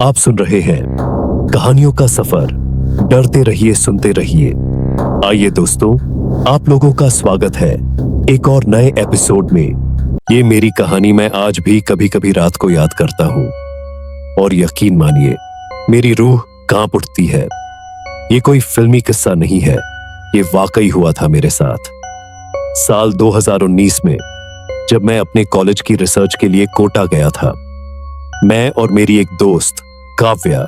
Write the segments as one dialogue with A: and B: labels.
A: आप सुन रहे हैं कहानियों का सफर। डरते रहिए, सुनते रहिए। आइए दोस्तों, आप लोगों का स्वागत है एक और नए एपिसोड में। ये मेरी कहानी मैं आज भी कभी कभी रात को याद करता हूँ और यकीन मानिए मेरी रूह कांप उठती है। ये कोई फिल्मी किस्सा नहीं है, ये वाकई हुआ था मेरे साथ। साल 2019 में जब मैं अपने कॉलेज की रिसर्च के लिए कोटा गया था, मैं और मेरी एक दोस्त काव्या,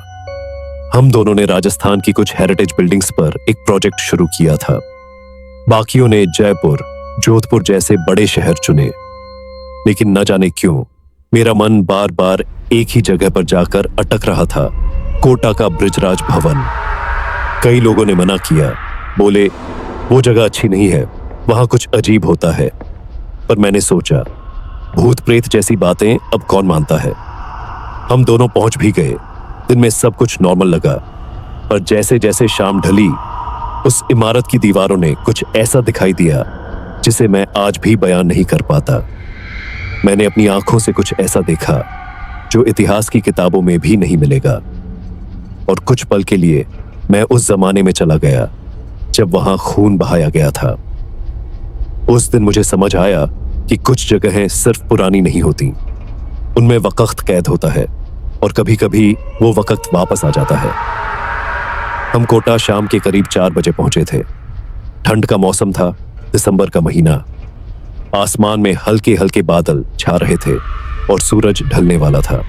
A: हम दोनों ने राजस्थान की कुछ हेरिटेज बिल्डिंग्स पर एक प्रोजेक्ट शुरू किया था। बाकियों ने जयपुर, जोधपुर जैसे बड़े शहर चुने, लेकिन न जाने क्यों मेरा मन बार बार एक ही जगह पर जाकर अटक रहा था, कोटा का बृजराज भवन। कई लोगों ने मना किया, बोले वो जगह अच्छी नहीं है, वहां कुछ अजीब होता है। पर मैंने सोचा, भूत प्रेत जैसी बातें अब कौन मानता है। हम दोनों पहुंच भी गए। दिन में सब कुछ नॉर्मल लगा, पर जैसे जैसे शाम ढली, उस इमारत की दीवारों ने कुछ ऐसा दिखाई दिया जिसे मैं आज भी बयान नहीं कर पाता। मैंने अपनी आंखों से कुछ ऐसा देखा जो इतिहास की किताबों में भी नहीं मिलेगा। और कुछ पल के लिए मैं उस जमाने में चला गया जब वहां खून बहाया गया था। उस दिन मुझे समझ आया कि कुछ जगहें सिर्फ पुरानी नहीं होती, उनमें वक्त कैद होता है और कभी कभी वो वक्त वापस आ जाता है। हम कोटा शाम के करीब 4 बजे पहुंचे थे। ठंड का मौसम था, दिसंबर का महीना। आसमान में हल्के हल्के बादल छा रहे थे और सूरज ढलने वाला था।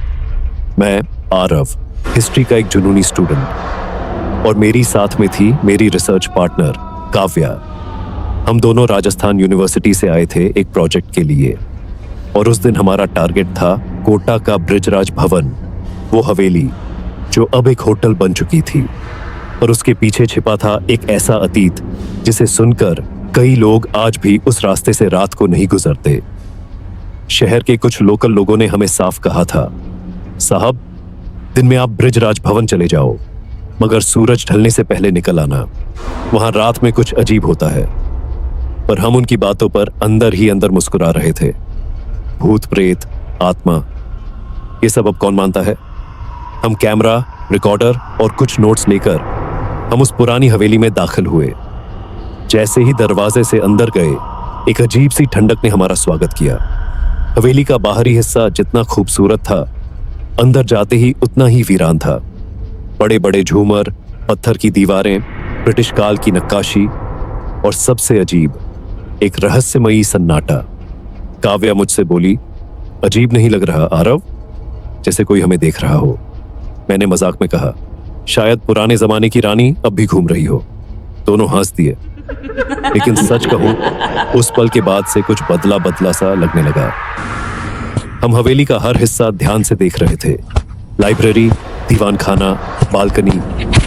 A: मैं आरव, हिस्ट्री का एक जुनूनी स्टूडेंट, और मेरी साथ में थी मेरी रिसर्च पार्टनर काव्या। हम दोनों राजस्थान यूनिवर्सिटी से आए थे एक प्रोजेक्ट के लिए, और उस दिन हमारा टारगेट था कोटा का बृजराज भवन, वो हवेली जो अब एक होटल बन चुकी थी। और उसके पीछे छिपा था एक ऐसा अतीत जिसे सुनकर कई लोग आज भी उस रास्ते से रात को नहीं गुजरते। शहर के कुछ लोकल लोगों ने हमें साफ कहा था, साहब दिन में आप बृजराज भवन चले जाओ, मगर सूरज ढलने से पहले निकल आना, वहां रात में कुछ अजीब होता है। पर हम उनकी बातों पर अंदर ही अंदर मुस्कुरा रहे थे। भूत प्रेत, आत्मा, ये सब अब कौन मानता है। हम कैमरा, रिकॉर्डर और कुछ नोट्स लेकर हम उस पुरानी हवेली में दाखिल हुए। जैसे ही दरवाजे से अंदर गए, एक अजीब सी ठंडक ने हमारा स्वागत किया। हवेली का बाहरी हिस्सा जितना खूबसूरत था, अंदर जाते ही उतना ही वीरान था। बड़े बड़े झूमर, पत्थर की दीवारें, ब्रिटिश काल की नक्काशी, और सबसे अजीब एक रहस्यमयी सन्नाटा। काव्या मुझसे बोली, अजीब नहीं लग रहा आरव, जैसे कोई हमें देख रहा हो। मैंने मजाक में कहा, शायद पुराने जमाने की रानी अब भी घूम रही हो। दोनों हंस दिए, लेकिन सच कहूं, उस पल के बाद से कुछ बदला बदला सा लगने लगा। हम हवेली का हर हिस्सा ध्यान से देख रहे थे, लाइब्रेरी, दीवान खाना, बालकनी,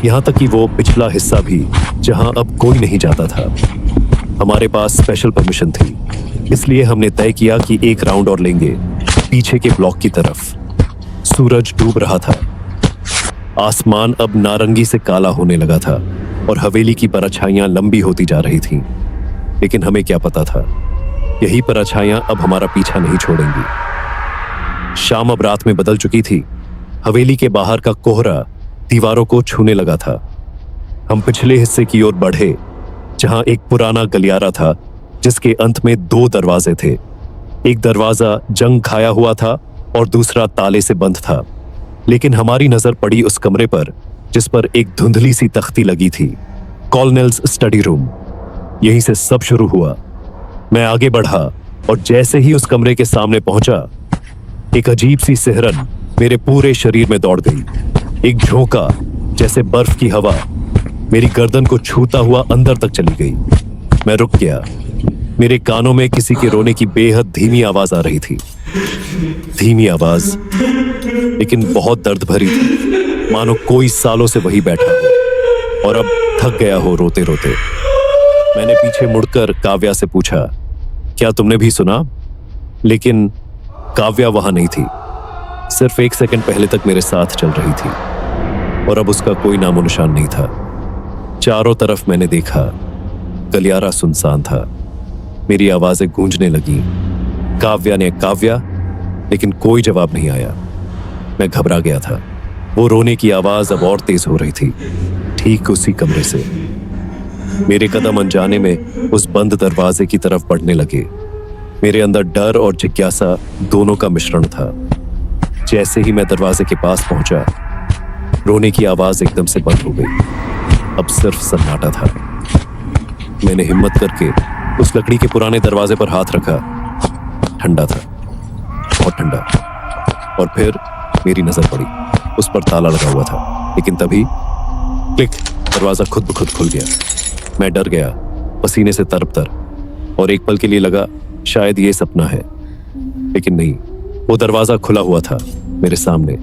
A: यहां तक कि वो पिछला हिस्सा भी जहां अब कोई नहीं जाता था। हमारे पास स्पेशल परमिशन थी, इसलिए हमने तय किया कि एक राउंड और लेंगे पीछे के ब्लॉक की तरफ। सूरज डूब रहा था, आसमान अब नारंगी से काला होने लगा था और हवेली की परछाइयां लंबी होती जा रही थीं। लेकिन हमें क्या पता था, यही परछाइयां अब हमारा पीछा नहीं छोड़ेंगी। शाम अब रात में बदल चुकी थी। हवेली के बाहर का कोहरा दीवारों को छूने लगा था। हम पिछले हिस्से की ओर बढ़े, जहां एक पुराना गलियारा था जिसके अंत में 2 दरवाजे थे। एक दरवाजा जंग खाया हुआ था और दूसरा ताले से बंद था। लेकिन हमारी नजर पड़ी उस कमरे पर जिस पर एक धुंधली सी तख्ती लगी थी, कॉलोनेल्स स्टडी रूम। यहीं से सब शुरू हुआ। मैं आगे बढ़ा और जैसे ही उस कमरे के सामने पहुंचा, एक अजीब सी सिहरन मेरे पूरे शरीर में दौड़ गई। एक झोंका जैसे बर्फ की हवा मेरी गर्दन को छूता हुआ अंदर तक चली गई। मैं रुक गया। मेरे कानों में किसी के रोने की बेहद धीमी आवाज आ रही थी। धीमी आवाज, लेकिन बहुत दर्द भरी थी, मानो कोई सालों से वही बैठा हो और अब थक गया हो रोते रोते। मैंने पीछे मुड़कर काव्या से पूछा, क्या तुमने भी सुना? लेकिन काव्या वहां नहीं थी। सिर्फ 1 सेकंड पहले तक मेरे साथ चल रही थी और अब उसका कोई नामो निशान नहीं था। चारों तरफ मैंने देखा, गलियारा सुनसान था। मेरी आवाजें गूंजने लगी। काव्या ने काव्या, लेकिन कोई जवाब नहीं आया। मैं घबरा गया था। वो रोने की आवाज अब और तेज हो रही थी, ठीक उसी कमरे से। मेरे कदम अनजाने में उस बंद दरवाजे की तरफ बढ़ने लगे। मेरे अंदर डर और जिज्ञासा दोनों का मिश्रण था। जैसे ही मैं दरवाजे के पास पहुंचा, रोने की आवाज एकदम से बंद हो गई। अब सिर्फ सन्नाटा था। मैंने हिम्मत करके उस लकड़ी के पुराने दरवाजे पर हाथ रखा। ठंडा था, बहुत ठंडा। और फिर मेरी नजर पड़ी, उस पर ताला लगा हुआ था। लेकिन तभी क्लिक, दरवाजा खुद ब खुद खुल गया। मैं डर गया, पसीने से तरबतर, और एक पल के लिए लगा शायद ये सपना है। लेकिन नहीं, वो दरवाजा खुला हुआ था मेरे सामने,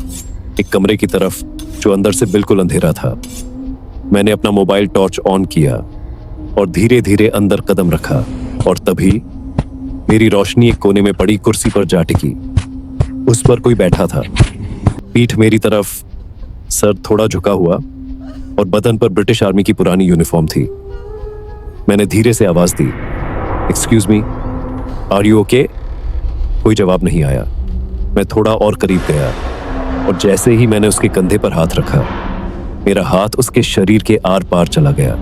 A: एक कमरे की तरफ जो अंदर से बिल्कुल अंधेरा था। मैंने अपना मोबाइल टॉर्च ऑन किया और धीरे धीरे अंदर कदम रखा, और तभी मेरी रोशनी एक कोने में पड़ी कुर्सी पर जा टिकी। उस पर कोई बैठा था, पीठ मेरी तरफ, सर थोड़ा झुका हुआ, और बदन पर ब्रिटिश आर्मी की पुरानी यूनिफॉर्म थी। मैंने धीरे से आवाज दी, excuse me, are you okay? कोई जवाब नहीं आया। मैं थोड़ा और करीब गया, और जैसे ही मैंने उसके कंधे पर हाथ रखा, मेरा हाथ उसके शरीर के आर पार चला गया।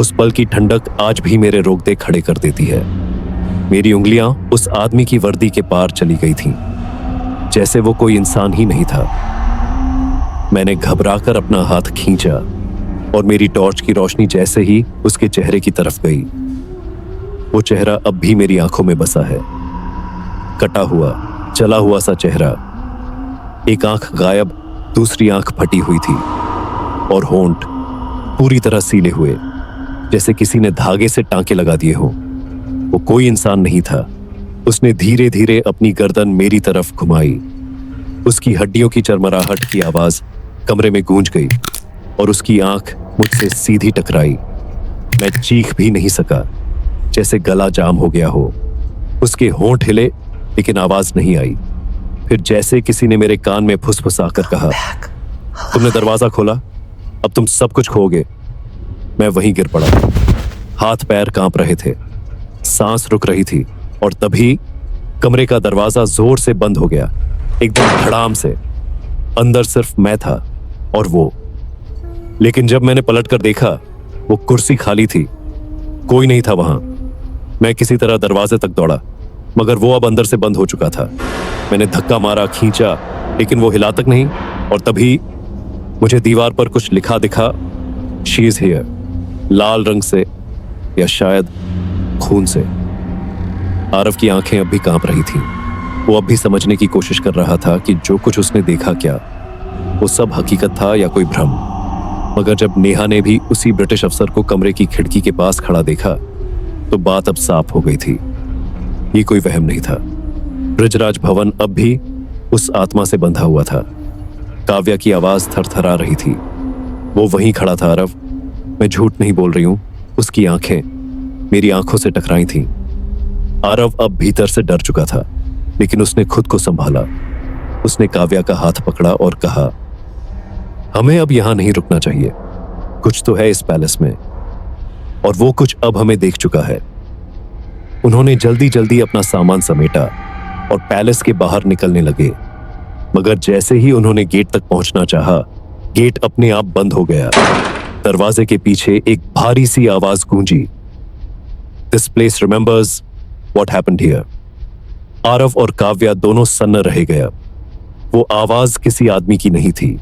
A: उस पल की ठंडक आज भी मेरे रोंगटे खड़े कर देती है। मेरी उंगलियां उस आदमी की वर्दी के पार चली गई थीं, जैसे वो कोई इंसान ही नहीं था। मैंने घबराकर अपना हाथ खींचा, और मेरी टॉर्च की रोशनी जैसे ही उसके चेहरे की तरफ गई, वो चेहरा अब भी मेरी आंखों में बसा है। कटा हुआ, जला हुआ सा चेहरा। एक आंख गायब, दूसरी आंख फटी हुई थी, और होंठ पूरी तरह सीले हुए, जैसे किसी ने धागे से टांके लगा दिए हो। वो कोई इंसान नहीं था। उसने धीरे धीरे अपनी गर्दन मेरी तरफ घुमाई। उसकी हड्डियों की चरमराहट की आवाज कमरे में गूंज गई, और उसकी आंख मुझसे सीधी टकराई। मैं चीख भी नहीं सका, जैसे गला जाम हो गया हो। उसके होंठ हिले, लेकिन आवाज नहीं आई। फिर जैसे किसी ने मेरे कान में फुसफुसाकर कहा, तुमने दरवाजा खोला, अब तुम सब कुछ खोगे। मैं वहीं गिर पड़ा। हाथ पैर कांप रहे थे, सांस रुक रही थी, और तभी कमरे का दरवाजा जोर से बंद हो गया, एकदम धड़ाम से। अंदर सिर्फ मैं था और वो। लेकिन जब मैंने पलटकर देखा, वो कुर्सी खाली थी, कोई नहीं था वहां। मैं किसी तरह दरवाजे तक दौड़ा, मगर वो अब अंदर से बंद हो चुका था। मैंने धक्का मारा, खींचा, लेकिन वो हिला तक नहीं। और तभी मुझे दीवार पर कुछ लिखा दिखा, शी इज हियर, लाल रंग से, या शायद खून से। आरव की आंखें अब भी कांप रही थीं। वो अब भी समझने की कोशिश कर रहा था कि जो कुछ उसने देखा, क्या वो सब हकीकत था या कोई भ्रम। मगर जब नेहा ने भी उसी ब्रिटिश अफसर को कमरे की खिड़की के पास खड़ा देखा, तो बात अब साफ हो गई थी। ये कोई वहम नहीं था। ब्रिजराज भवन अब भी उस आत्मा से बंधा हुआ था। काव्या की आवाज थरथरा रही थी। वो वहीं खड़ा था आरव, मैं झूठ नहीं बोल रही हूं। उसकी आंखें मेरी आंखों से टकराई थीं। आरव अब भीतर से डर चुका था, लेकिन उसने खुद को संभाला। उसने काव्या का हाथ पकड़ा और कहा, हमें अब यहां नहीं रुकना चाहिए। कुछ तो है इस पैलेस में, और वो कुछ अब हमें देख चुका है। उन्होंने जल्दी जल्दी अपना सामान समेटा और पैलेस के बाहर निकलने लगे। मगर जैसे ही उन्होंने गेट तक पहुंचना चाहा, गेट अपने आप बंद हो गया। दरवाजे के पीछे एक भारी सी आवाज गूंजी, this place remembers what happened here. Aarav और काव्या दोनों सन्न रह गया। वो आवाज किसी आदमी की नहीं थी,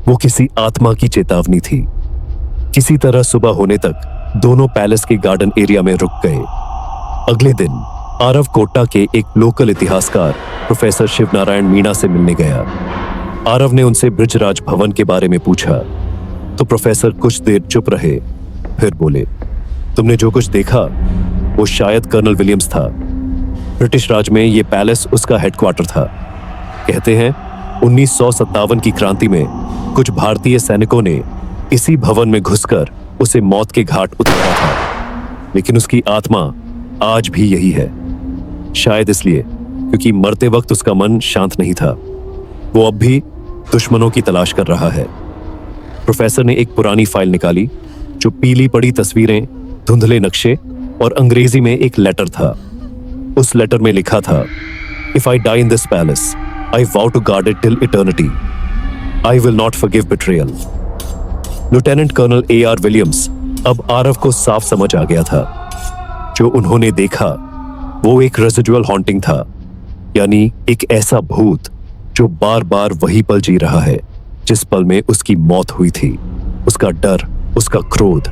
A: वो किसी आत्मा की चेतावनी थी। किसी तरह सुबह होने तक दोनों पैलेस के गार्डन एरिया में रुक गए। अगले दिन आरव कोटा के एक लोकल इतिहासकार प्रोफेसर शिवनारायण मीणा से मिलने गया। आरव ने उनसे ब्रिजराज भवन के बारे में पूछा, तो प्रोफेसर कुछ देर चुप रहे, फिर बोले, तुमने जो कुछ देखा वो शायद कर्नल विलियम्स था। ब्रिटिश राज में ये पैलेस उसका हेडक्वार्टर था। कहते हैं 1957 की क्रांति में कुछ भारतीय सैनिकों ने इसी भवन में घुसकर उसे मौत के घाट उतारा था। लेकिन उसकी आत्मा आज भी यही है। शायद इसलिए क्योंकि मरते वक्त उसका मन शांत नहीं था। वो अब भी दुश्मनों की तलाश कर रहा है। प्रोफेसर ने एक पुरानी फाइल निकाली, जो पीली पड़ी तस्वीरें, धुंधले नक्शे और अंग्रेजी में एक लेटर था। उस लेटर में लिखा था, if I die in this palace I vow to guard it till eternity. I will not forgive betrayal. Lieutenant colonel AR Williams अब आरव को साफ समझ आ गया था। जो उन्होंने देखा वो एक रेजिडुअल हॉन्टिंग था, यानी एक ऐसा भूत जो बार बार वही पल जी रहा है जिस पल में उसकी मौत हुई थी। उसका डर, उसका क्रोध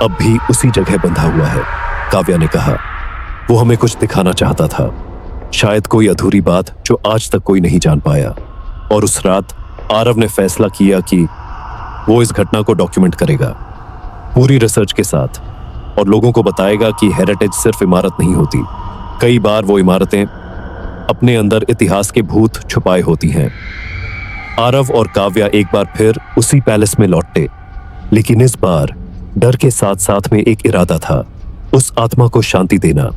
A: अब भी उसी जगह बंधा हुआ है। काव्या ने कहा, वो हमें कुछ दिखाना चाहता था, शायद कोई अधूरी बात जो आज तक कोई नहीं जान पाया। और उस रात आरव ने फैसला किया कि वो इस घटना को डॉक्यूमेंट करेगा पूरी रिसर्च के साथ, और लोगों को बताएगा कि हेरिटेज सिर्फ इमारत नहीं होती, कई बार वो इमारतें अपने अंदर इतिहास के भूत छुपाए होती हैं। आरव और काव्या एक बार फिर उसी पैलेस में लौटे, लेकिन इस बार डर के साथ साथ में एक इरादा था, उस आत्मा को शांति देना।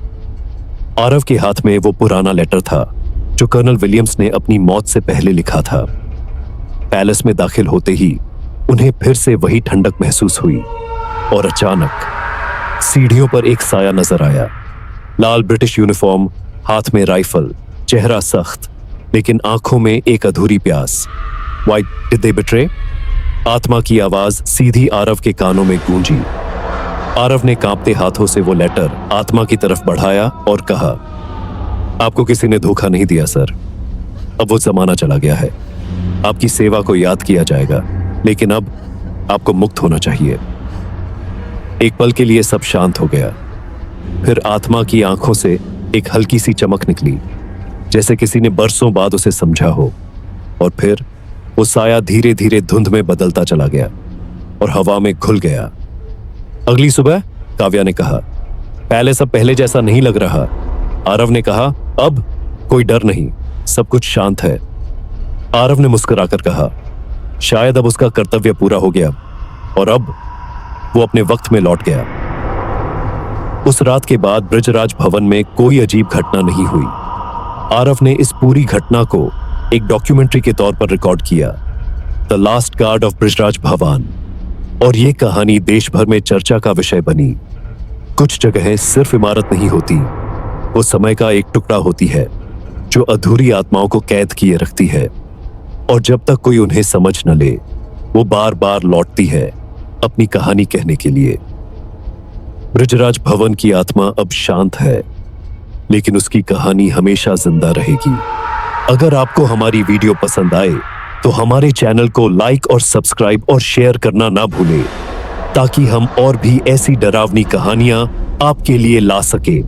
A: आरव के हाथ में वो पुराना लेटर था जो कर्नल विलियम्स ने अपनी मौत से पहले लिखा था। पैलेस में दाखिल होते ही उन्हें फिर से वही ठंडक महसूस हुई, और अचानक सीढ़ियों पर एक साया नजर आया। लाल ब्रिटिश यूनिफॉर्म, हाथ में राइफल, चेहरा सख्त, लेकिन आंखों में एक अधूरी प्यास। Why did they betray? आत्मा की आवाज सीधी आरव के कानों में गूंजी। आरव ने कांपते हाथों से वो लेटर आत्मा की तरफ बढ़ाया और कहा, आपको किसी ने धोखा नहीं दिया सर। अब वो जमाना चला गया है, आपकी सेवा को याद किया जाएगा, लेकिन अब आपको मुक्त होना चाहिए। एक पल के लिए सब शांत हो गया। फिर आत्मा की आंखों से एक हल्की सी चमक निकली, जैसे किसी ने बरसों बाद उसे समझा हो, और फिर वो साया धीरे धीरे धुंध में बदलता चला गया और हवा में घुल गया। अगली सुबह काव्या ने कहा, पैलेस अब पहले जैसा नहीं लग रहा। आरव ने कहा, अब कोई डर नहीं, सब कुछ शांत है। आरव ने मुस्कुराकर कहा, शायद अब उसका कर्तव्य पूरा हो गया और अब वो अपने वक्त में लौट गया। उस रात के बाद ब्रिजराज भवन में कोई अजीब घटना नहीं हुई। आरव ने इस पूरी घटना को एक डॉक्यूमेंट्री के तौर पर रिकॉर्ड किया, the last guard of Brijraj भवन, और ये कहानी देश भर में चर्चा का विषय बनी। कुछ जगहें सिर्फ इमारत नहीं होती, वो समय का एक टुकड़ा होती है जो अधूरी आत्माओं को कैद किए रखती है, और जब तक कोई उन्हें समझ न ले वो बार बार लौटती है अपनी कहानी कहने के लिए। ब्रिजराज भवन की आत्मा अब शांत है, लेकिन उसकी कहानी हमेशा जिंदा रहेगी। अगर आपको हमारी वीडियो पसंद आए तो हमारे चैनल को लाइक और सब्सक्राइब और शेयर करना ना भूलें, ताकि हम और भी ऐसी डरावनी कहानियां आपके लिए ला सकें।